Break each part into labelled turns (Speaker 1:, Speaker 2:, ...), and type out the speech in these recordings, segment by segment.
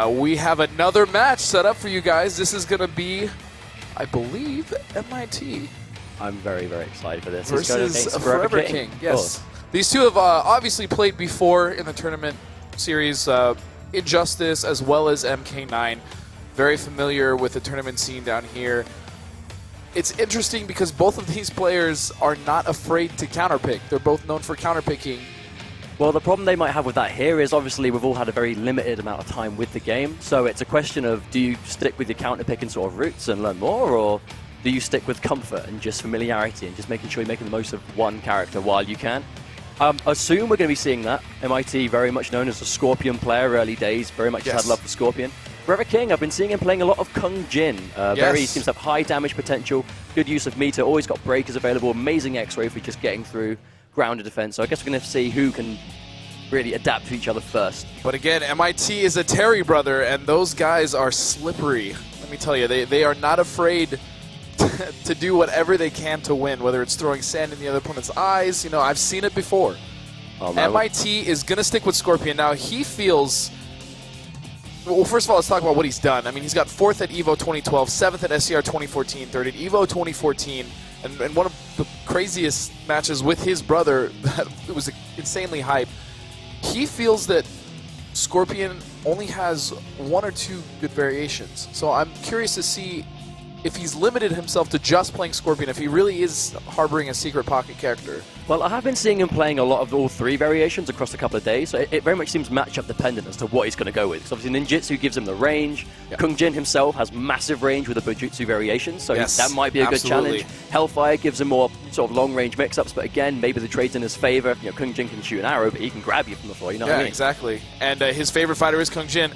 Speaker 1: We have another match set up for you guys. This is going to be, I believe, MIT.
Speaker 2: I'm very, very excited for this.
Speaker 1: Versus Forever King. Yes. These two have obviously played before in the tournament series, Injustice as well as MK9. Very familiar with the tournament scene down here. It's interesting because both of these players are not afraid to counterpick. They're both known for counterpicking.
Speaker 2: Well, the problem they might have with that here is obviously we've all had a very limited amount of time with the game. So it's a question of, do you stick with your counterpicking sort of roots and learn more, or do you stick with comfort and just familiarity and just making sure you're making the most of one character while you can? Assume we're going to be seeing that. MIT, very much known as a Scorpion player, early days, very much had love for Scorpion. Forever King, I've been seeing him playing a lot of Kung Jin. Very seems to have high damage potential, good use of meter, always got breakers available, amazing X-ray for just getting through grounded defense. So I guess we're going to see who can really adapt to each other first.
Speaker 1: But again, MIT is a Terry brother, and those guys are slippery. Let me tell you, they are not afraid to do whatever they can to win, whether it's throwing sand in the other opponent's eyes. You know, I've seen it before. MIT is going to stick with Scorpion. Now, he feels... Well, first of all, let's talk about what he's done. I mean, he's got 4th at EVO 2012, 7th at SCR 2014, 3rd at EVO 2014, and one of the craziest matches with his brother, it was insanely hype. He feels that Scorpion only has 1 or 2 good variations. So I'm curious to see if he's limited himself to just playing Scorpion, if he really is harboring a secret pocket character.
Speaker 2: Well, I have been seeing him playing a lot of all 3 variations across a couple of days, so it very much seems matchup dependent as to what he's going to go with. Because obviously Ninjutsu gives him the range, Kung Jin himself has massive range with the Bojutsu variations, so that might be a good challenge. Hellfire gives him more sort of long-range mix-ups, but again, maybe the trade's in his favor. You know, Kung Jin can shoot an arrow, but he can grab you from the floor, you know what I mean?
Speaker 1: Exactly. And his favorite fighter is Kung Jin.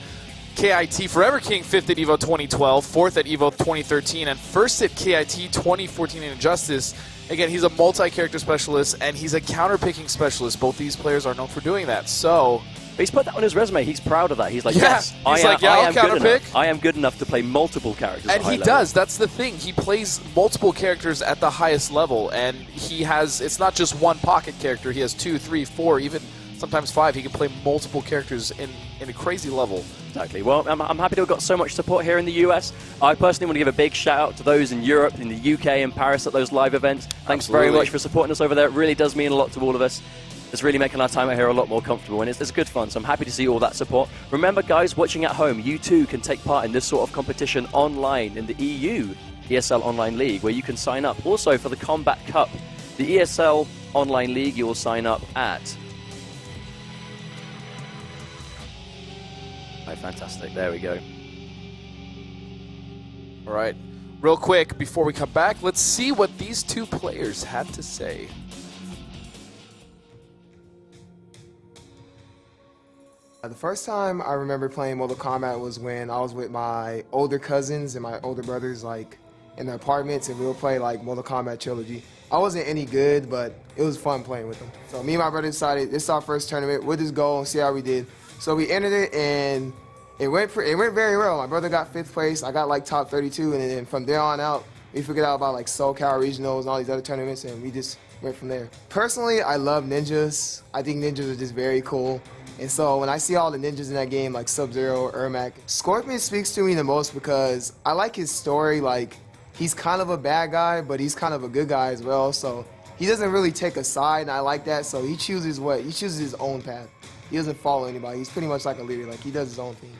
Speaker 1: KIT Forever King 5th at EVO 2012, 4th at EVO 2013, and 1st at KIT 2014 in Injustice. Again, he's a multi-character specialist, and he's a counter-picking specialist. Both these players are known for doing that, so...
Speaker 2: But he's put that on his resume. He's proud of that. He's like, I am good enough to play multiple characters
Speaker 1: and he does. That's the thing. He plays multiple characters at the highest level, and he has... It's not just one pocket character. He has 2, 3, 4, even sometimes 5. He can play multiple characters in a crazy level.
Speaker 2: Exactly. Well, I'm happy to have got so much support here in the US. I personally want to give a big shout out to those in Europe, in the UK, and Paris at those live events. Thanks very much for supporting us over there. It really does mean a lot to all of us. It's really making our time out here a lot more comfortable, and it's good fun, so I'm happy to see all that support. Remember, guys, watching at home, you too can take part in this sort of competition online in the EU ESL Online League, where you can sign up. Also, for the Kombat Cup, the ESL Online League, you will sign up at... Oh, fantastic. There we go.
Speaker 1: All right. Real quick, before we come back, let's see what these two players had to say.
Speaker 3: The first time I remember playing Mortal Kombat was when I was with my older cousins and my older brothers, like, in their apartments, and we would play, like, Mortal Kombat Trilogy. I wasn't any good, but it was fun playing with them. So me and my brother decided, this is our first tournament, we'll just go and see how we did. So we entered it, and it went very well. My brother got 5th place, I got, like, top 32, and then from there on out, we figured out about, like, SoCal Regionals and all these other tournaments, and we just went from there. Personally, I love ninjas. I think ninjas are just very cool. And so when I see all the ninjas in that game, like Sub-Zero, Ermac, Scorpion speaks to me the most because I like his story. Like, he's kind of a bad guy, but he's kind of a good guy as well. So he doesn't really take a side, and I like that. So he chooses his own path. He doesn't follow anybody. He's pretty much like a leader. Like, he does his own thing.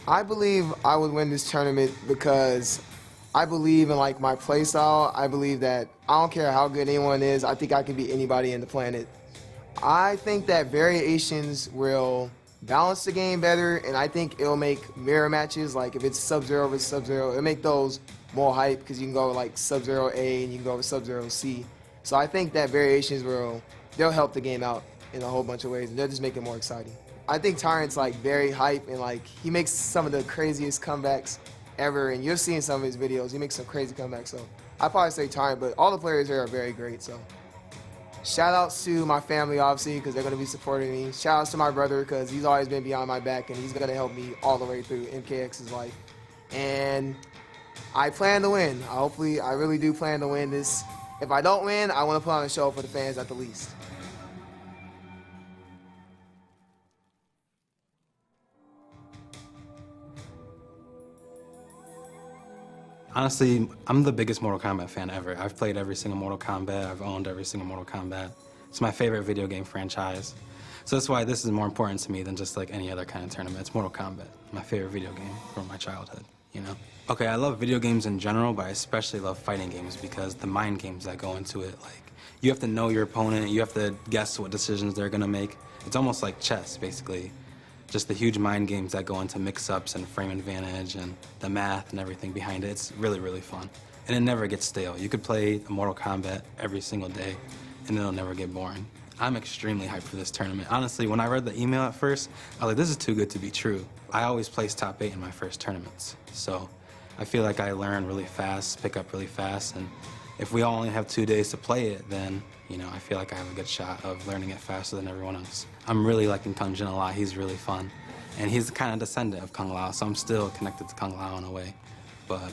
Speaker 3: I believe I would win this tournament because I believe in, like, my play style. I believe that I don't care how good anyone is. I think I can beat anybody in the planet. I think that variations will balance the game better, and I think it'll make mirror matches, like if it's Sub-Zero versus Sub-Zero, it'll make those more hype because you can go like Sub-Zero A and you can go with Sub-Zero C. So I think that variations they'll help the game out in a whole bunch of ways, and they'll just make it more exciting. I think Tyrant's like very hype, and like he makes some of the craziest comebacks ever, and you're seeing some of his videos. He makes some crazy comebacks, so I'd probably say Tyrant, but all the players here are very great, so. Shout outs to my family, obviously, because they're going to be supporting me. Shout outs to my brother, because he's always been behind my back, and he's going to help me all the way through MKX's life. And I plan to win. I really do plan to win this. If I don't win, I want to put on a show for the fans at the least.
Speaker 4: Honestly, I'm the biggest Mortal Kombat fan ever. I've played every single Mortal Kombat. I've owned every single Mortal Kombat. It's my favorite video game franchise. So that's why this is more important to me than just like any other kind of tournament. It's Mortal Kombat, my favorite video game from my childhood, you know? Okay, I love video games in general, but I especially love fighting games because the mind games that go into it, like, you have to know your opponent, you have to guess what decisions they're gonna make. It's almost like chess, basically. Just the huge mind games that go into mix-ups and frame advantage and the math and everything behind it. It's really, really fun. And it never gets stale. You could play a Mortal Kombat every single day and it'll never get boring. I'm extremely hyped for this tournament. Honestly, when I read the email at first, I was like, this is too good to be true. I always place top 8 in my first tournaments. So I feel like I learn really fast, pick up really fast, and if we all only have 2 days to play it, then, you know, I feel like I have a good shot of learning it faster than everyone else. I'm really liking Kung Jin a lot. He's really fun. And he's the kind of descendant of Kung Lao, so I'm still connected to Kung Lao in a way. But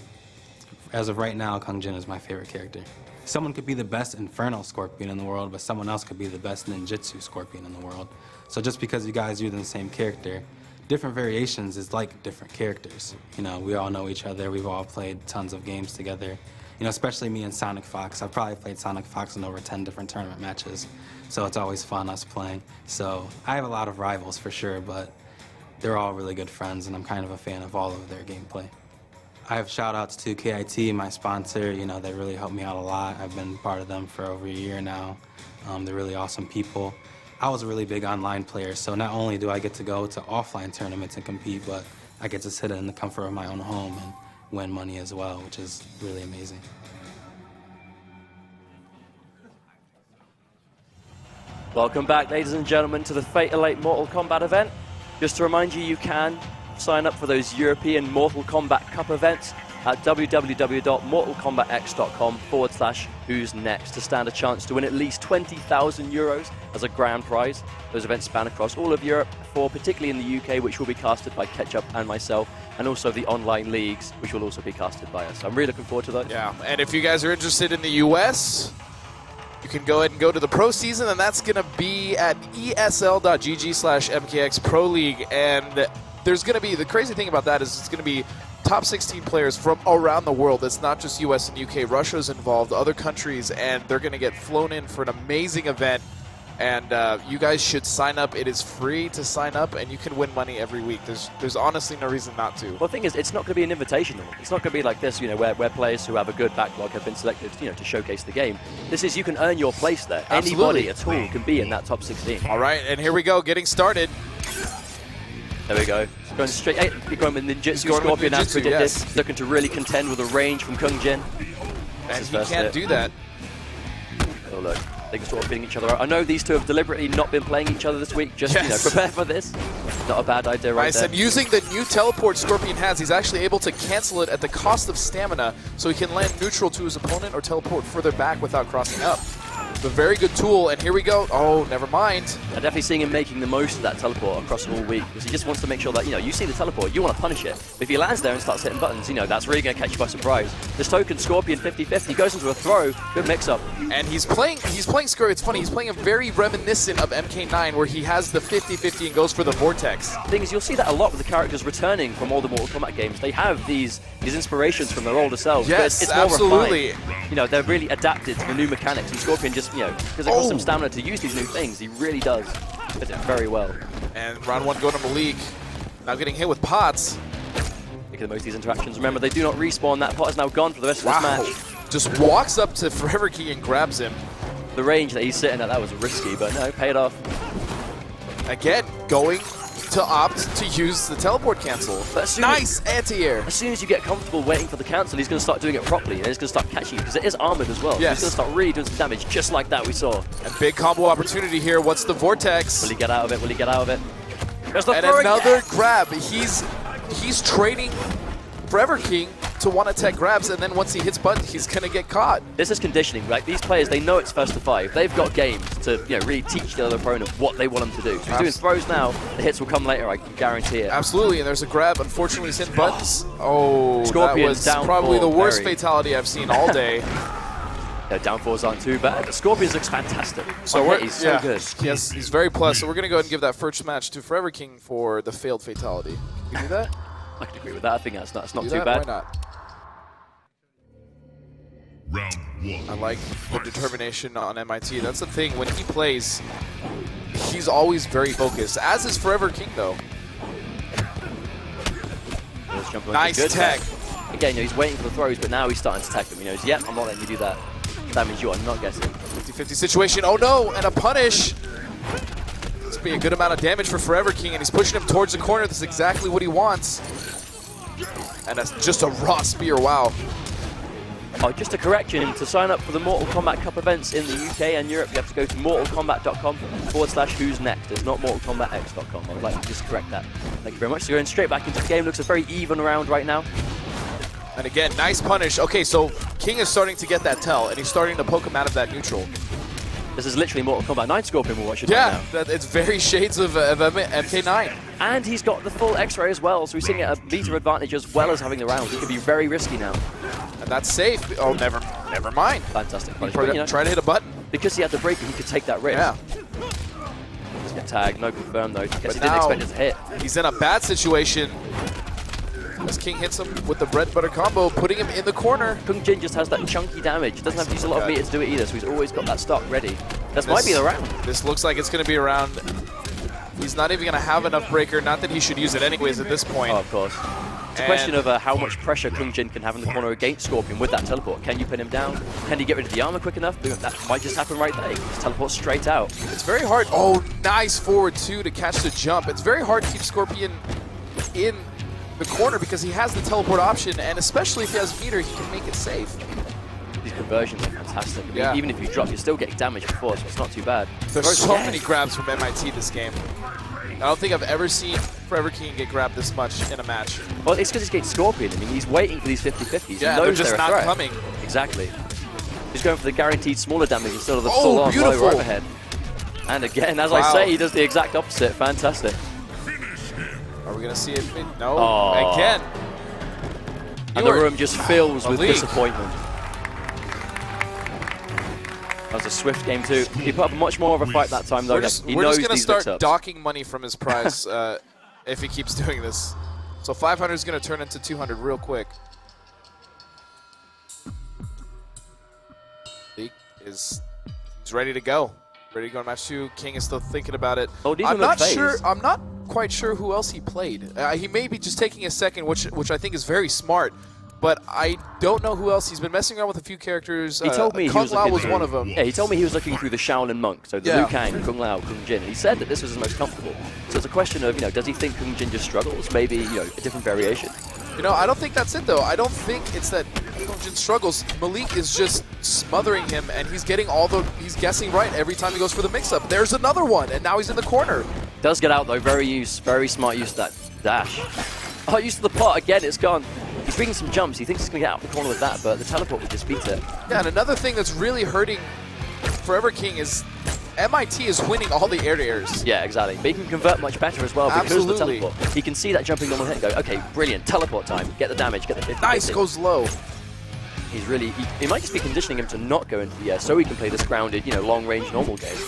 Speaker 4: as of right now, Kung Jin is my favorite character. Someone could be the best Inferno Scorpion in the world, but someone else could be the best Ninjutsu Scorpion in the world. So just because you guys use the same character, different variations is like different characters. You know, we all know each other. We've all played tons of games together. You know, especially me and Sonic Fox. I've probably played Sonic Fox in over 10 different tournament matches. So it's always fun, us playing. So I have a lot of rivals for sure, but they're all really good friends, and I'm kind of a fan of all of their gameplay. I have shout-outs to KIT, my sponsor. You know, they really helped me out a lot. I've been part of them for over a year now. They're really awesome people. I was a really big online player, so not only do I get to go to offline tournaments and compete, but I get to sit in the comfort of my own home and win money as well, which is really amazing.
Speaker 2: Welcome back, ladies and gentlemen, to the Fatal 8 Mortal Kombat event. Just to remind you, you can sign up for those European Mortal Kombat Cup events at www.mortalkombatx.com/who's next to stand a chance to win at least 20,000 euros as a grand prize. Those events span across all of Europe, particularly in the UK, which will be casted by Ketchup and myself, and also the online leagues, which will also be casted by us. So I'm really looking forward to those.
Speaker 1: Yeah, and if you guys are interested in the US, you can go ahead and go to the pro season, and that's going to be at esl.gg/MKX Pro League. And there's going to be, the crazy thing about that is it's going to be top 16 players from around the world. It's not just US and UK. Russia's involved, other countries, and they're going to get flown in for an amazing event. And you guys should sign up. It is free to sign up, and you can win money every week. There's honestly no reason not to.
Speaker 2: Well, the thing is, it's not going to be an invitational. It's not going to be like this, you know, where players who have a good backlog have been selected, you know, to showcase the game. This is, you can earn your place there.
Speaker 1: Absolutely.
Speaker 2: Anybody at all can be in that top 16.
Speaker 1: All right, and here we go, getting started.
Speaker 2: There we go. Going straight, going with Ninjutsu Scorpion as predicted.
Speaker 1: Yes.
Speaker 2: Looking to really contend with a range from Kung Jin.
Speaker 1: And he can't do that.
Speaker 2: Oh, look. They can sort of beating each other out. I know these two have deliberately not been playing each other this week. Just you know, prepare for this. Not a bad idea right there.
Speaker 1: And using the new teleport Scorpion has, he's actually able to cancel it at the cost of stamina, so he can land neutral to his opponent or teleport further back without crossing up. It's a very good tool, and here we go. Oh, never mind.
Speaker 2: I'm definitely seeing him making the most of that teleport across all week, because he just wants to make sure that, you know, you see the teleport, you want to punish it. But if he lands there and starts hitting buttons, you know, that's really going to catch you by surprise. This token Scorpion 50-50 goes into a throw, good mix-up.
Speaker 1: And he's playing Scorpion. It's funny, he's playing a very reminiscent of MK9, where he has the 50-50 and goes for the Vortex.
Speaker 2: The thing is, you'll see that a lot with the characters returning from all the Mortal Kombat games. They have these inspirations from their older selves.
Speaker 1: Yes,
Speaker 2: it's more
Speaker 1: absolutely.
Speaker 2: refined. You know, they're really adapted to the new mechanics, and Scorpion just, you know, because it costs him stamina to use these new things, he really does. Does it very well.
Speaker 1: And round one going to Malik. Now getting hit with pots.
Speaker 2: Making the most of these interactions. Remember, they do not respawn. That pot is now gone for the rest of this match.
Speaker 1: Just walks up to Forever Key and grabs him.
Speaker 2: The range that he's sitting at, that was risky, but no, paid off.
Speaker 1: Again, going to opt to use the teleport cancel. Nice anti-air.
Speaker 2: As soon as you get comfortable waiting for the cancel, he's going to start doing it properly, and he's going to start catching you, because it is armored as well.
Speaker 1: Yes.
Speaker 2: He's going to start really doing some damage, just like that we saw.
Speaker 1: And big combo opportunity here. What's the Vortex?
Speaker 2: Will he get out of it? Will he get out of it? There's the
Speaker 1: and another grab. He's trading Forever King to one attack grabs, and then once he hits buttons, he's going to get caught.
Speaker 2: This is conditioning. Like, these players, they know it's first to 5. They've got games to, you know, really teach the other opponent what they want them to do. So he's doing throws now. The hits will come later, I can guarantee it.
Speaker 1: Absolutely, and there's a grab. Unfortunately, he's hitting buttons. Oh,
Speaker 2: Scorpion's
Speaker 1: that was probably the worst
Speaker 2: Perry.
Speaker 1: fatality I've seen all day.
Speaker 2: Yeah, downfalls aren't too bad. Scorpion looks fantastic.
Speaker 1: So
Speaker 2: he's so good.
Speaker 1: Yes, he's very plus. So we're going to go ahead and give that first match to Forever King for the failed fatality. You do that?
Speaker 2: I can agree with that. I think that's not
Speaker 1: do
Speaker 2: too
Speaker 1: that?
Speaker 2: bad.
Speaker 1: Why not?
Speaker 5: Round 1.
Speaker 1: I like the determination on MIT. That's the thing. When he plays, he's always very focused, as is Forever King, though. Nice tech.
Speaker 2: Again, he's waiting for the throws, but now he's starting to tech them. He knows, yep, I'm not letting you do that. That means you are not getting.
Speaker 1: 50-50 situation. Oh no, and a punish. This will be a good amount of damage for Forever King, and he's pushing him towards the corner. This is exactly what he wants. And that's just a raw spear, wow.
Speaker 2: Oh, just a correction, to sign up for the Mortal Kombat Cup events in the UK and Europe, you have to go to mortalkombat.com/who's next. It's not mortalkombatx.com. I would like to just correct that. Thank you very much. So going straight back into the game. Looks a very even round right now.
Speaker 1: And again, nice punish. Okay, so King is starting to get that tell, and he's starting to poke him out of that neutral.
Speaker 2: This is literally Mortal Kombat 9 Scorpion we're watching
Speaker 1: yeah,
Speaker 2: right
Speaker 1: now. It's very shades of MK9.
Speaker 2: And he's got the full X-ray as well, so he's seeing a meter advantage as well as having the round. He could be very risky now.
Speaker 1: And that's safe. Oh, never mind.
Speaker 2: Fantastic punish.
Speaker 1: But, you know, try to hit a button.
Speaker 2: Because he had the breaker, he could take that risk.
Speaker 1: Yeah.
Speaker 2: Let's get tagged. No confirm though. Guess he
Speaker 1: now,
Speaker 2: didn't expect it to hit.
Speaker 1: He's in a bad situation. As King hits him with the bread butter combo, putting him in the corner.
Speaker 2: Kung Jin just has that chunky damage. He doesn't have to use a lot of meter to do it either, so he's always got that stock ready. This might be the round.
Speaker 1: This looks like it's going to be a round. He's not even going to have enough breaker. Not that he should use it anyways at this point.
Speaker 2: Oh, of course. It's a question of how much pressure Kung Jin can have in the corner against Scorpion with that teleport. Can you pin him down? Can he get rid of the armor quick enough? That might just happen right there. He can just teleport straight out.
Speaker 1: It's very hard. Oh, nice forward two to catch the jump. It's very hard to keep Scorpion in the corner because he has the teleport option, and especially if he has meter, he can make it safe.
Speaker 2: These conversions are fantastic. I mean,
Speaker 1: yeah.
Speaker 2: Even if you drop, you're still getting damage before, so it's not too bad.
Speaker 1: There's so many grabs from MIT this game. I don't think I've ever seen Forever King get grabbed this much in a match.
Speaker 2: Well, it's because he's getting Scorpion. I mean, he's waiting for these 50-50s.
Speaker 1: Yeah, they're just not coming.
Speaker 2: Exactly. He's going for the guaranteed smaller damage instead of the full-on low overhead. And again, as I say, he does the exact opposite. Fantastic.
Speaker 1: Are we going to see it? No, again.
Speaker 2: And the room just fills with disappointment. That was a swift game too. He put up much more of a fight that time though.
Speaker 1: We're just going to start docking money from his prize if he keeps doing this. So 500 is going to turn into 200 real quick. He's ready to go. Ready to go to match 2. King is still thinking about it.
Speaker 2: Oh,
Speaker 1: I'm not sure. I'm not quite sure who else he played. He may be just taking a second, which I think is very smart. But I don't know who else. He's been messing around with a few characters.
Speaker 2: He told me
Speaker 1: Kung Lao was one of them.
Speaker 2: Yeah, he told me he was looking through the Shaolin monk, so the Liu Kang, Kung Lao, Kung Jin. And he said that this was his most comfortable. So it's a question of, does he think Kung Jin just struggles? Maybe, a different variation.
Speaker 1: I don't think that's it though. I don't think it's that Kung Jin struggles. Malik is just smothering him, and he's getting he's guessing right every time he goes for the mix-up. There's another one, and now he's in the corner.
Speaker 2: Does get out though. Very smart use of that dash. Oh, use of the pot again. It's gone. He's reading some jumps. He thinks he's going to get out of the corner with that, but the teleport would just beat it. Yeah,
Speaker 1: and another thing that's really hurting Forever King is MIT is winning all the air-to-airs.
Speaker 2: Yeah, exactly. But he can convert much better as well because of the teleport. He can see that jumping normal hit and go, okay, brilliant, teleport time. Get the damage, get the 50.
Speaker 1: Nice, goes low.
Speaker 2: He's really, he might just be conditioning him to not go into the air so he can play this grounded, long-range normal game.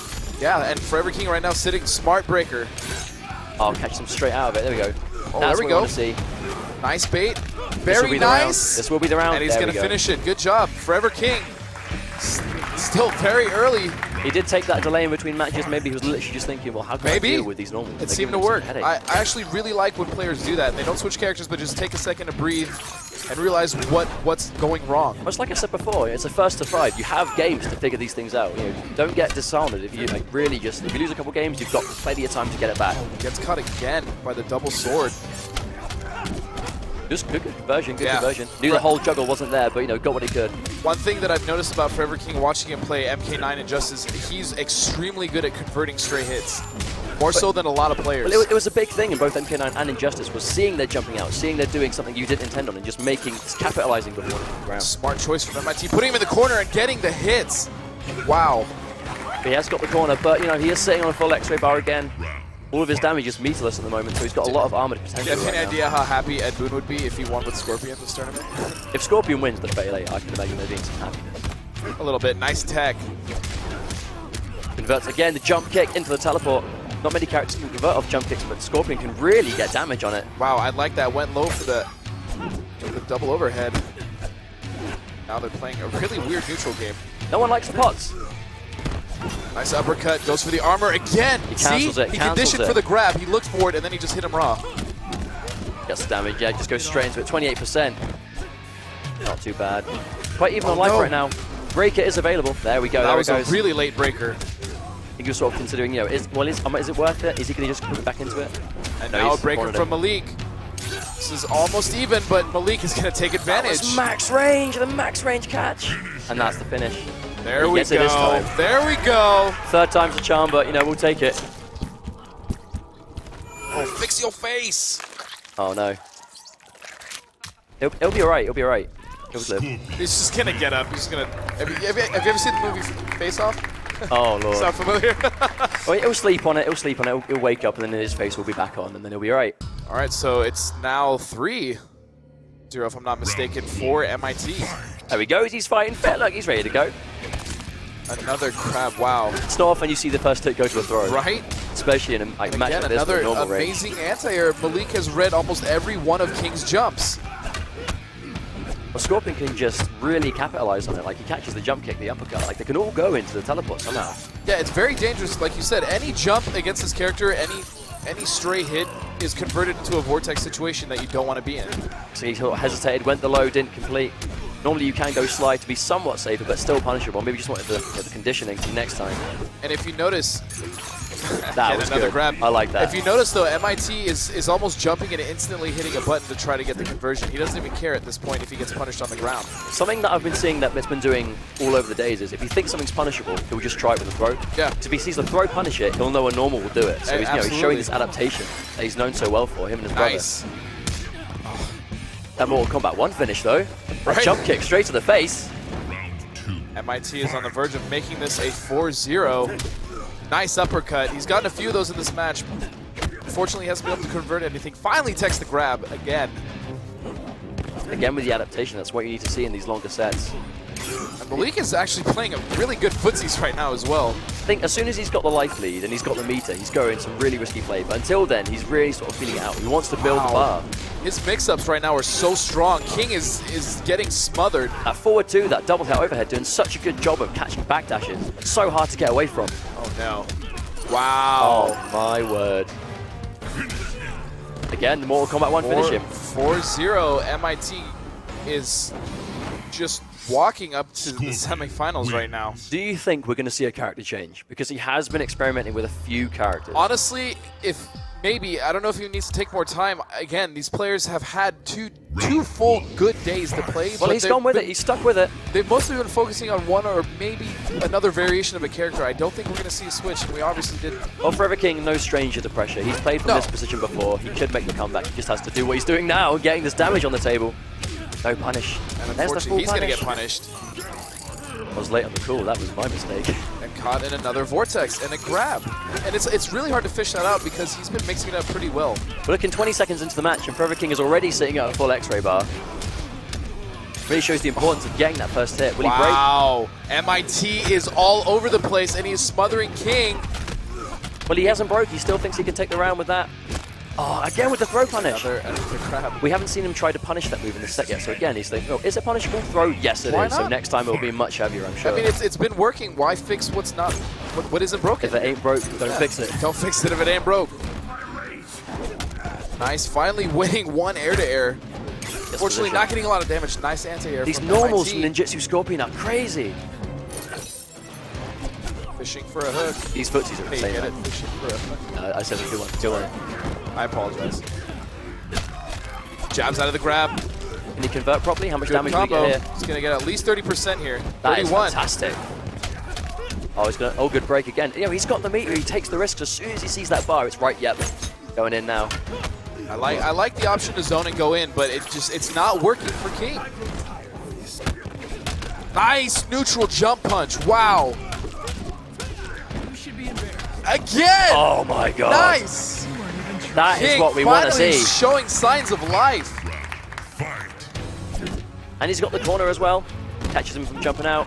Speaker 1: Yeah, and Forever King right now sitting smart breaker.
Speaker 2: I'll catch him straight out of it. There we go.
Speaker 1: Oh,
Speaker 2: That's
Speaker 1: there we go.
Speaker 2: See.
Speaker 1: Nice bait. Very nice.
Speaker 2: This will be the round.
Speaker 1: And he's going to finish it. Good job. Forever King. Still very early.
Speaker 2: He did take that delay in between matches. Maybe he was literally just thinking, well, how can I deal with these normals?
Speaker 1: It seemed to work. I actually really like when players do that. They don't switch characters, but just take a second to breathe and realize what's going wrong.
Speaker 2: Much like I said before, it's a first to 5. You have games to figure these things out. Don't get disarmed. If you if you lose a couple games, you've got plenty of time to get it back.
Speaker 1: Gets caught again by the double sword.
Speaker 2: Just good conversion, conversion. Knew the whole juggle wasn't there, but got what he could.
Speaker 1: One thing that I've noticed about Forever King watching him play MK9 Injustice, he's extremely good at converting stray hits. More so than a lot of players.
Speaker 2: Well, it was a big thing in both MK9 and Injustice was seeing they're jumping out, seeing they're doing something you didn't intend on, and just capitalizing before the ground.
Speaker 1: Smart choice from MIT, putting him in the corner and getting the hits. Wow.
Speaker 2: He has got the corner, but he is sitting on a full X-ray bar again. All of his damage is meterless at the moment, so he's got a lot of armored potential.
Speaker 1: Do you have any idea how happy Ed Boon would be if he won with Scorpion this tournament?
Speaker 2: If Scorpion wins the Fatal 8, I can imagine there being some happiness.
Speaker 1: A little bit. Nice tech.
Speaker 2: Converts again, the jump kick into the teleport. Not many characters can convert off jump kicks, but Scorpion can really get damage on it.
Speaker 1: Wow, I like that. Went low for the double overhead. Now they're playing a really weird neutral game.
Speaker 2: No one likes the pots.
Speaker 1: Nice uppercut, goes for the armor again.
Speaker 2: He
Speaker 1: See?
Speaker 2: cancels it,
Speaker 1: He conditioned for the grab. He looked for it, and then he just hit him raw.
Speaker 2: Gets the damage, yeah, just goes straight into it. 28%. Not too bad. Quite even on life right now. Breaker is available. There we go.
Speaker 1: That
Speaker 2: there
Speaker 1: was
Speaker 2: it goes.
Speaker 1: a really late breaker.
Speaker 2: I think he was sort of considering, you know, is it worth it? Is he going to just put it back into it?
Speaker 1: And
Speaker 2: No,
Speaker 1: now a
Speaker 2: he's
Speaker 1: breaker
Speaker 2: cornered
Speaker 1: from
Speaker 2: him.
Speaker 1: Malik. This is almost even, but Malik is going to take
Speaker 2: That
Speaker 1: advantage.
Speaker 2: was max range, the max range catch. And that's the finish.
Speaker 1: There
Speaker 2: He
Speaker 1: we
Speaker 2: gets it this
Speaker 1: go.
Speaker 2: time.
Speaker 1: There we go.
Speaker 2: Third time's a charm, but, you know, we'll take it.
Speaker 1: Oh, fix your face.
Speaker 2: Oh, no. It'll be alright, it'll be alright. He'll live.
Speaker 1: He's just going to get up. He's going to... Have you ever seen the movie Face Off?
Speaker 2: Oh, Lord.
Speaker 1: Sound familiar?
Speaker 2: Oh, he'll sleep on it, he'll wake up, and then his face will be back on, and then he'll be alright.
Speaker 1: All right, so it's now 3-0, if I'm not mistaken, for MIT.
Speaker 2: There we go, he's fighting fit, look, he's ready to go.
Speaker 1: Another crab, wow.
Speaker 2: It's not often you see the first hit go to a throw.
Speaker 1: Right?
Speaker 2: Especially in a match
Speaker 1: Again,
Speaker 2: like this with
Speaker 1: another
Speaker 2: normal range.
Speaker 1: amazing anti-air. Malik has read almost every one of King's jumps.
Speaker 2: Well, Scorpion can just really capitalize on it. Like, he catches the jump kick, the uppercut. Like, they can all go into the teleport somehow.
Speaker 1: Yeah, it's very dangerous. Like you said, any jump against this character, any stray hit is converted into a vortex situation that you don't want to be in.
Speaker 2: So he sort of hesitated, went the low, didn't complete. Normally you can go slide to be somewhat safer, but still punishable. Maybe just wanted to get the conditioning for next time.
Speaker 1: And if you notice,
Speaker 2: That was
Speaker 1: another
Speaker 2: good.
Speaker 1: grab.
Speaker 2: I like that.
Speaker 1: If you notice though, MIT is almost jumping and instantly hitting a button to try to get the conversion. He doesn't even care at this point if he gets punished on the ground.
Speaker 2: Something that I've been seeing that it's been doing all over the days is if he thinks something's punishable, he'll just try it with a throw.
Speaker 1: Yeah.
Speaker 2: If he sees the throw punish it, he'll know a normal will do it. So he's, you know, he's
Speaker 1: Absolutely.
Speaker 2: showing this adaptation that he's known so well for, him and his brother.
Speaker 1: Nice.
Speaker 2: That Mortal Kombat 1 finish though.
Speaker 1: Right.
Speaker 2: A jump kick straight to the face.
Speaker 1: MIT is on the verge of making this a 4-0. Nice uppercut. He's gotten a few of those in this match. Unfortunately, he hasn't been able to convert anything. Finally takes the grab again.
Speaker 2: Again with the adaptation, that's what you need to see in these longer sets.
Speaker 1: And Malik is actually playing a really good footsies right now as well.
Speaker 2: I think as soon as he's got the life lead and he's got the meter, he's going some really risky play. But until then, he's really sort of feeling it out. He wants to build the bar.
Speaker 1: His mix-ups right now are so strong. King is getting smothered.
Speaker 2: That forward two, that double hit overhead, doing such a good job of catching backdashes. It's so hard to get away from.
Speaker 1: Oh no. Wow.
Speaker 2: Oh my word. Again, the Mortal Kombat 1 finish him.
Speaker 1: 4-0. MIT is just walking up to the semifinals right now.
Speaker 2: Do you think we're going to see a character change? Because he has been experimenting with a few characters.
Speaker 1: Honestly, if maybe, I don't know if he needs to take more time. Again, these players have had two full good days to play.
Speaker 2: Well,
Speaker 1: but
Speaker 2: he's gone with it. He's stuck with it.
Speaker 1: They've mostly been focusing on one or maybe another variation of a character. I don't think we're going to see a switch, and we obviously didn't.
Speaker 2: Well, Forever King, no stranger to pressure. He's played from
Speaker 1: No.
Speaker 2: this position before. He could make the comeback. He just has to do what he's doing now, getting this damage on the table. No punish.
Speaker 1: And
Speaker 2: There's the full
Speaker 1: unfortunately, he's going to get
Speaker 2: punish.
Speaker 1: punished.
Speaker 2: I was late on the call. That was my mistake.
Speaker 1: And caught in another vortex and a grab. And it's really hard to fish that out because he's been mixing it up pretty well.
Speaker 2: We're looking 20 seconds into the match, and Forever King is already sitting at a full X-ray bar. Really shows the importance of getting that first hit. Will he break?
Speaker 1: Wow. MIT is all over the place, and he's smothering King.
Speaker 2: Well, he hasn't broke. He still thinks he can take the round with that. Oh, again with the throw punish.
Speaker 1: Another grab.
Speaker 2: We haven't seen him try to punish that move in the set yet. So again, he's thinking, oh, is it punishable? Throw? Yes, it
Speaker 1: Why
Speaker 2: is. So
Speaker 1: not?
Speaker 2: next time it will be much heavier, I'm sure.
Speaker 1: I mean, it's been working. Why fix what's not, what isn't broken?
Speaker 2: If it ain't broke, don't fix it.
Speaker 1: Don't fix it if it ain't broke. Nice, finally winning one air-to-air. Fortunately, not getting a lot of damage. Nice anti-air.
Speaker 2: These
Speaker 1: from
Speaker 2: normals from
Speaker 1: MIT.
Speaker 2: Ninjutsu Scorpion are crazy.
Speaker 1: Fishing for a hook.
Speaker 2: These footsies are
Speaker 1: Hey,
Speaker 2: insane.
Speaker 1: get it?
Speaker 2: man.
Speaker 1: Fishing for a hook.
Speaker 2: I said a good one. Still one.
Speaker 1: I apologize. Jabs out of the grab.
Speaker 2: Can he convert properly? How much
Speaker 1: Good
Speaker 2: damage do we
Speaker 1: combo.
Speaker 2: get here?
Speaker 1: He's going to get at least 30% here.
Speaker 2: That is
Speaker 1: 31.
Speaker 2: fantastic. Oh, he's gonna. Oh, good break again. You know, he's got the meter. He takes the risk as soon as he sees that bar. It's right. Yep, going in now.
Speaker 1: I like the option to zone and go in, but it's not working for King. Nice neutral jump punch. Wow. Again.
Speaker 2: Oh my god.
Speaker 1: Nice.
Speaker 2: That is
Speaker 1: King
Speaker 2: what we want to
Speaker 1: finally
Speaker 2: see.
Speaker 1: showing signs of life.
Speaker 2: And he's got the corner as well. Catches him from jumping out.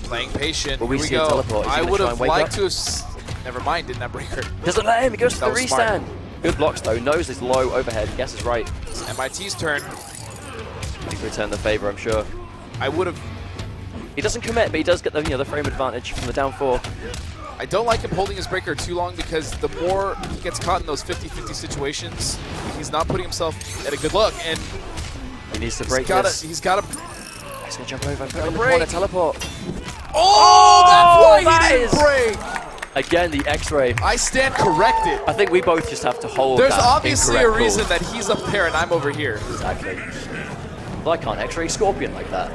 Speaker 1: Playing patient.
Speaker 2: Will we
Speaker 1: Here we
Speaker 2: see a
Speaker 1: go.
Speaker 2: teleport? Is he
Speaker 1: I
Speaker 2: gonna
Speaker 1: would
Speaker 2: try
Speaker 1: have
Speaker 2: and wake
Speaker 1: liked
Speaker 2: up?
Speaker 1: to have. Never mind, didn't that breaker?
Speaker 2: Doesn't let him. He goes to
Speaker 1: That
Speaker 2: the
Speaker 1: was smart.
Speaker 2: restand. Good blocks though. Knows this low overhead. Guesses right.
Speaker 1: It's MIT's turn.
Speaker 2: He can return the favor, I'm sure.
Speaker 1: I would have.
Speaker 2: He doesn't commit, but he does get the the frame advantage from the down 4.
Speaker 1: I don't like him holding his breaker too long because the more he gets caught in those 50-50 situations, he's not putting himself at a good look. And
Speaker 2: he needs to break
Speaker 1: this. He's got to.
Speaker 2: He's going to jump over, put him in the corner, teleport.
Speaker 1: Oh, that's why he didn't break.
Speaker 2: Again, the X-ray.
Speaker 1: I stand corrected.
Speaker 2: I think we both just have to hold.
Speaker 1: There's obviously a reason that he's up there and I'm over here.
Speaker 2: Exactly. Well, I can't X-ray Scorpion like that.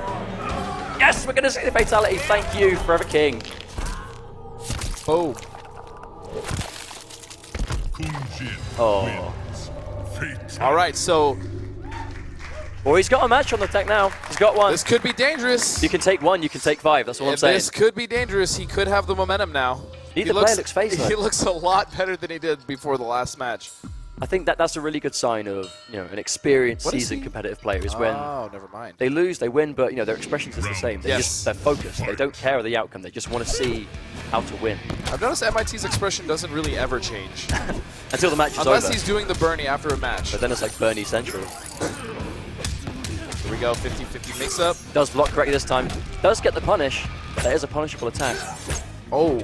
Speaker 2: Yes, we're going to see the fatality. Thank you, Forever King.
Speaker 1: Oh.
Speaker 2: Oh.
Speaker 1: All right, so.
Speaker 2: Well, he's got a match on the deck now. He's got one.
Speaker 1: This could be dangerous.
Speaker 2: You can take 1, you can take 5. That's all I'm saying.
Speaker 1: This could be dangerous. He could have the momentum now.
Speaker 2: Neither player looks phased.
Speaker 1: He looks a lot better than he did before the last match.
Speaker 2: I think that's a really good sign of an experienced, seasoned competitive player is when
Speaker 1: never mind.
Speaker 2: They lose, they win, but their expressions is the same. They're focused. They don't care of the outcome. They just want to see how to win.
Speaker 1: I've noticed MIT's expression doesn't really ever change.
Speaker 2: Until the match is over.
Speaker 1: Unless he's doing the Bernie after a match.
Speaker 2: But then it's like Bernie Central.
Speaker 1: Here we go, 50-50 mix-up.
Speaker 2: Does block correctly this time. Does get the punish. That is a punishable attack.
Speaker 1: Oh.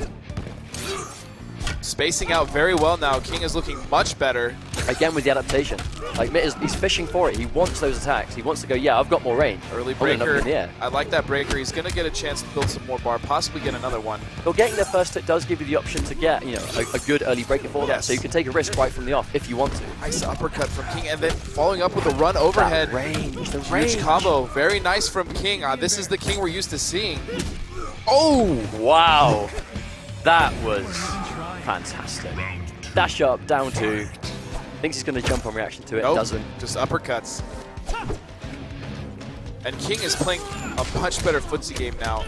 Speaker 1: Spacing out very well now. King is looking much better.
Speaker 2: Again with the adaptation. Like, he's fishing for it. He wants those attacks. He wants to go, yeah, I've got more range.
Speaker 1: Early breaker. I like that breaker. He's going to get a chance to build some more bar, possibly get another one.
Speaker 2: Well, getting there first hit does give you the option to get, a good early breaker for that. So you can take a risk right from the off if you want to.
Speaker 1: Nice uppercut from King, and then following up with a run overhead.
Speaker 2: The
Speaker 1: Huge combo. Very nice from King. This is the King we're used to seeing. Oh!
Speaker 2: Wow. That was fantastic. Dash up, down 2. Thinks he's going to jump on reaction to it.
Speaker 1: Nope,
Speaker 2: Doesn't.
Speaker 1: Just uppercuts. And King is playing a much better footsie game now.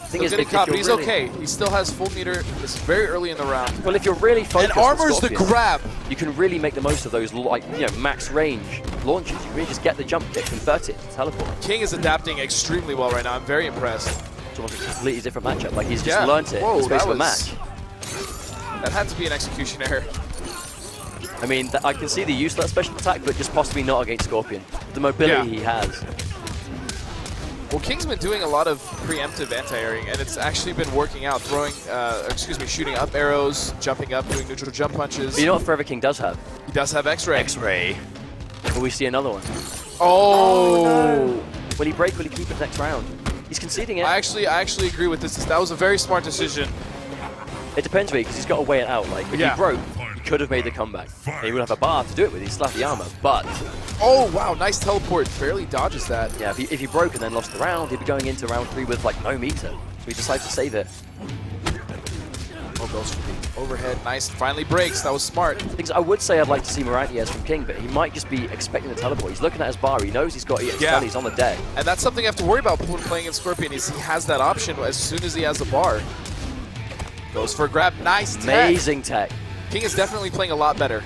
Speaker 1: Still getting caught, but he's okay. He still has full meter. It's very early in the round.
Speaker 2: Well, if you're really focused,
Speaker 1: and armors the grab.
Speaker 2: You can really make the most of those, max range launches. You really just get the jump kick, convert it to teleport.
Speaker 1: King is adapting extremely well right now. I'm very impressed.
Speaker 2: It's almost a completely different matchup. Like, he's just learned it in the space of a match.
Speaker 1: That had to be an execution error.
Speaker 2: I mean, I can see the use of that special attack, but just possibly not against Scorpion. The mobility he has.
Speaker 1: Well, King's been doing a lot of preemptive anti-airing, and it's actually been working out. Shooting up arrows, jumping up, doing neutral jump punches.
Speaker 2: But you know what Forever King does have?
Speaker 1: He does have X-ray.
Speaker 2: X-ray. Will we see another one?
Speaker 1: Oh!
Speaker 2: No. Will he break? Will he keep it next round? He's conceding it.
Speaker 1: I actually agree with this. That was a very smart decision.
Speaker 2: It depends, really, because he's got to weigh it out. Like, if he broke, he could have made the comeback. And he would have a bar to do it with. He still have the armor, but...
Speaker 1: Oh, wow, nice teleport. Barely dodges that.
Speaker 2: Yeah, if he broke and then lost the round, he'd be going into round 3 with, no meter. So he decided to save it.
Speaker 1: Oh, goes for the overhead. Nice. Finally breaks. That was smart.
Speaker 2: I would say I'd like to see more anti-airs from King, but he might just be expecting the teleport. He's looking at his bar. He knows he's got EX he's on the deck.
Speaker 1: And that's something you have to worry about when playing in Scorpion is he has that option as soon as he has the bar. Goes for a grab. Nice tech.
Speaker 2: Amazing tech.
Speaker 1: King is definitely playing a lot better.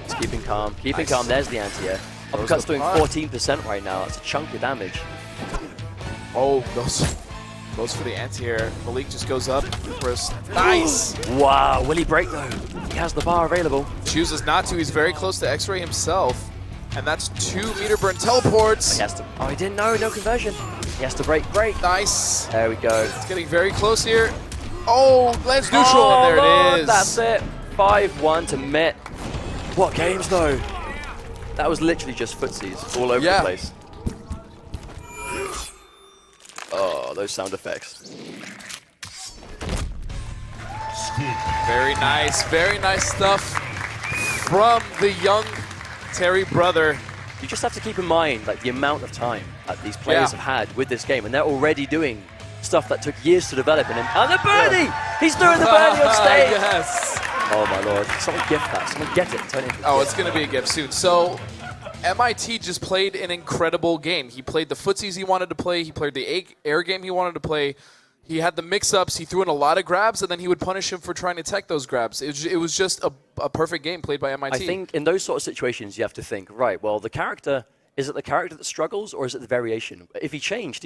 Speaker 2: He's keeping calm. Keeping calm. There's the anti-air. Uppercut's doing 14% right now. That's a chunk of damage.
Speaker 1: Oh, goes for the anti-air. Malik just goes up. Nice.
Speaker 2: Wow. Will he break, though? He has the bar available.
Speaker 1: Chooses not to. He's very close to X-Ray himself. And that's 2 meter burn teleports.
Speaker 2: He has to. Oh, he didn't know. No conversion. He has to break.
Speaker 1: Nice.
Speaker 2: There we go.
Speaker 1: It's getting very close here. Oh, lands neutral, and there it is.
Speaker 2: That's it. 5-1 to Mitt. What games, though? That was literally just footsies all over the place. Oh, those sound effects.
Speaker 1: Very nice stuff from the young Terry brother.
Speaker 2: You just have to keep in mind the amount of time that these players have had with this game, and they're already doing stuff that took years to develop. And the birdie! He's doing the birdie on stage!
Speaker 1: Yes!
Speaker 2: Oh my lord. Someone gift that. Someone get it. Turn it into
Speaker 1: it's going to be a gift soon. So, MIT just played an incredible game. He played the footsies he wanted to play. He played the air game he wanted to play. He had the mix-ups. He threw in a lot of grabs, and then he would punish him for trying to tech those grabs. It was just a perfect game played by MIT.
Speaker 2: I think in those sort of situations, you have to think, right, well, is it the character that struggles, or is it the variation? If he changed,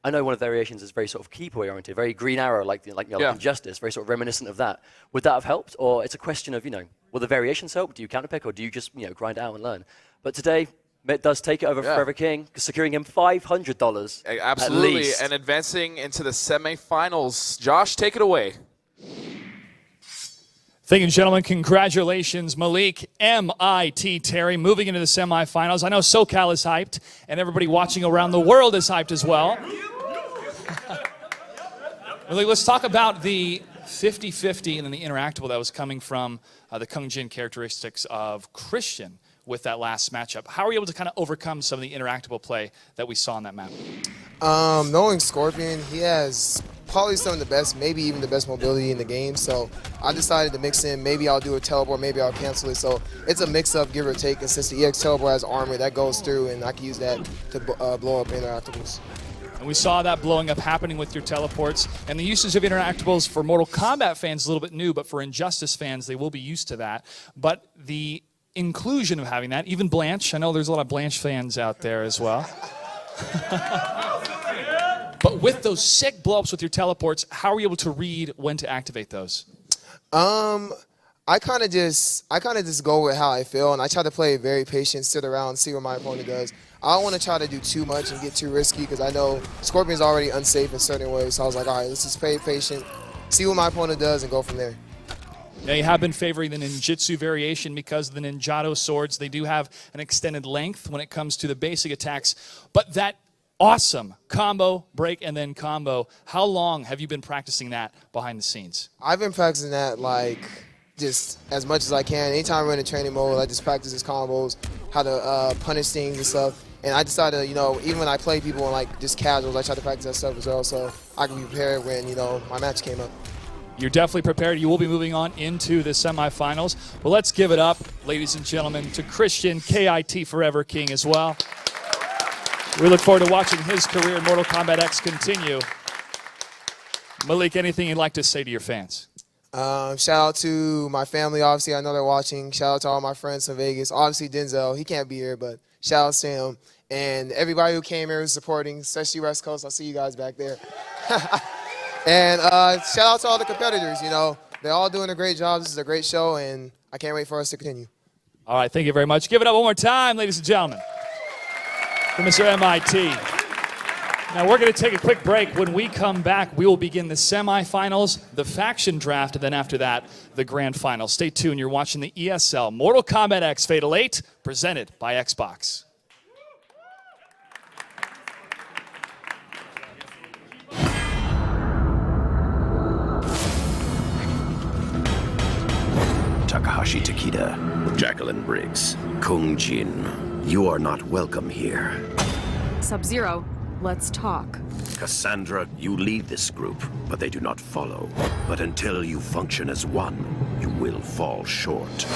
Speaker 2: I know one of the variations is very sort of keyboard oriented, very Green Arrow, like Injustice, very sort of reminiscent of that. Would that have helped? Or it's a question of, will the variations help? Do you counterpick, or do you just, grind out and learn? But today, It does take it over Forever King, securing him $500.
Speaker 1: Absolutely,
Speaker 2: at least.
Speaker 1: and advancing into the semifinals. Josh, take it away.
Speaker 5: Thank you, gentlemen. Congratulations, Malik, MIT Terry, moving into the semifinals. I know SoCal is hyped, and everybody watching around the world is hyped as well. Malik, let's talk about the 50-50 and then the interactable that was coming from the Kung Jin characteristics of Christian with that last matchup. How were you able to kind of overcome some of the interactable play that we saw on that map?
Speaker 3: Knowing Scorpion, he has probably some of the best, maybe even the best mobility in the game. So I decided to mix in. Maybe I'll do a teleport, maybe I'll cancel it. So it's a mix-up, give or take. And since the EX teleport has armor, that goes through, and I can use that to blow up interactables.
Speaker 5: And we saw that blowing up happening with your teleports. And the usage of interactables for Mortal Kombat fans is a little bit new, but for Injustice fans, they will be used to that. But the inclusion of having that, even Blanche, I know there's a lot of Blanche fans out there as well. But with those sick blow-ups with your teleports, how are you able to read when to activate those?
Speaker 3: I kind of just go with how I feel, and I try to play very patient, sit around, see what my opponent does. I don't want to try to do too much and get too risky because I know Scorpion's already unsafe in certain ways. So I was like, all right, let's just play patient, see what my opponent does, and go from there.
Speaker 5: Now, you have been favoring the ninjutsu variation because the ninjato swords, they do have an extended length when it comes to the basic attacks. But that awesome combo, break, and then combo, how long have you been practicing that behind the scenes?
Speaker 3: I've been practicing that like just as much as I can. Anytime we're in a training mode, I just practice his combos, how to punish things and stuff. And I decided, you know, even when I play people in like just casuals, I try to practice that stuff as well so I can be prepared when, you know, my match came up.
Speaker 5: You're definitely prepared. You will be moving on into the semifinals. Well, let's give it up, ladies and gentlemen, to Christian, KIT Forever King as well. We look forward to watching his career in Mortal Kombat X continue. Malik, anything you'd like to say to your fans?
Speaker 3: Shout out to my family, obviously. I know they're watching. Shout out to all my friends from Vegas. Obviously, Denzel, he can't be here, but shout out to him. And everybody who came here was supporting, especially West Coast. I'll see you guys back there. And shout out to all the competitors. You know, they're all doing a great job. This is a great show, and I can't wait for us to continue.
Speaker 5: All right, thank you very much. Give it up one more time, ladies and gentlemen, for Mr. MIT. Now, we're going to take a quick break. When we come back, we will begin the semifinals, the faction draft, and then after that, the grand final. Stay tuned. You're watching the ESL Mortal Kombat X Fatal 8, presented by Xbox.
Speaker 6: Takahashi Takeda, Jacqueline Briggs, Kung Jin, you are not welcome here.
Speaker 7: Sub-Zero, let's talk.
Speaker 6: Cassandra, you lead this group, but they do not follow. But until you function as one, you will fall short.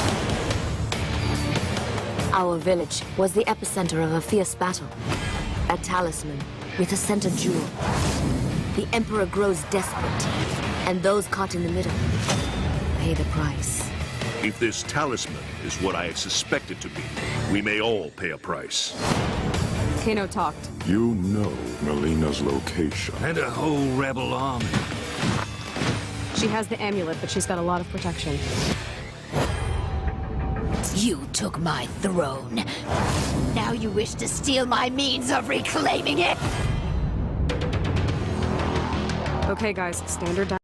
Speaker 8: Our village was the epicenter of a fierce battle. A talisman with a center jewel. The Emperor grows desperate, and those caught in the middle pay the price.
Speaker 9: If this talisman is what I had suspected to be, we may all pay a price.
Speaker 7: Kano talked.
Speaker 10: You know Melina's location.
Speaker 9: And a whole rebel army.
Speaker 7: She has the amulet, but she's got a lot of protection.
Speaker 8: You took my throne. Now you wish to steal my means of reclaiming it?
Speaker 7: Okay, guys, standard